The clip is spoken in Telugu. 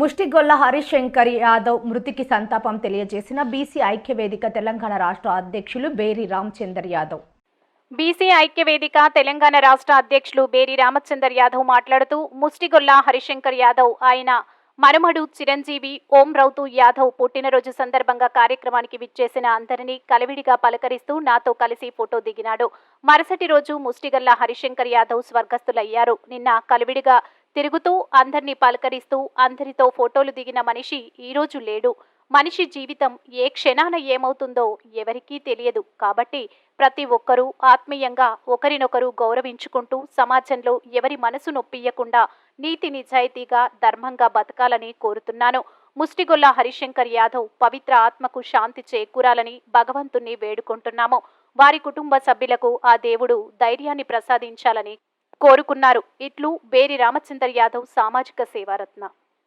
ముష్టిగొల్ల హరిశంకర్ యాదవ్ మృతికి సంతాపం తెలియజేసిన బీసీ ఐక్యవేదిక తెలంగాణ రాష్ట్ర అధ్యక్షులు బేరి రామచందర్ యాదవ్. బీసీ ఐక్యవేదిక తెలంగాణ రాష్ట్ర అధ్యక్షులు బేరి రామచందర్ యాదవ్ మాట్లాడుతూ ముష్టిగొల్ల హరిశంకర్ యాదవ్ ఆయన మనుమడు చిరంజీవి ఓం రౌతు యాదవ్ పుట్టినరోజు సందర్భంగా కార్యక్రమానికి విచ్చేసిన అందరినీ కలివిడిగా పలకరిస్తూ నాతో కలిసి ఫోటో దిగినాడు. మరుసటి రోజు ముష్టిగొల్ల హరిశంకర్ యాదవ్ స్వర్గస్థులయ్యారు. నిన్న కలివిడిగా తిరుగుతూ అందరినీ పలకరిస్తూ అందరితో ఫోటోలు దిగిన మనిషి ఈరోజు లేడు. మనిషి జీవితం ఏ క్షణాన ఏమవుతుందో ఎవరికీ తెలియదు. కాబట్టి ప్రతి ఒక్కరూ ఆత్మీయంగా ఒకరినొకరు గౌరవించుకుంటూ సమాజంలో ఎవరి మనసు నొప్పియకుండా నీతి నిజాయితీగా ధర్మంగా బతకాలని కోరుతున్నాను. ముష్టిగొల్ల హరిశంకర్ యాదవ్ పవిత్ర ఆత్మకు శాంతి చేకూరాలని భగవంతుణ్ణి వేడుకుంటున్నాము. వారి కుటుంబ సభ్యులకు ఆ దేవుడు ధైర్యాన్ని ప్రసాదించాలని కోరుకున్నారు. ఇట్లు బేరి రామచందర్ యాదవ్, సామాజిక సేవారత్న.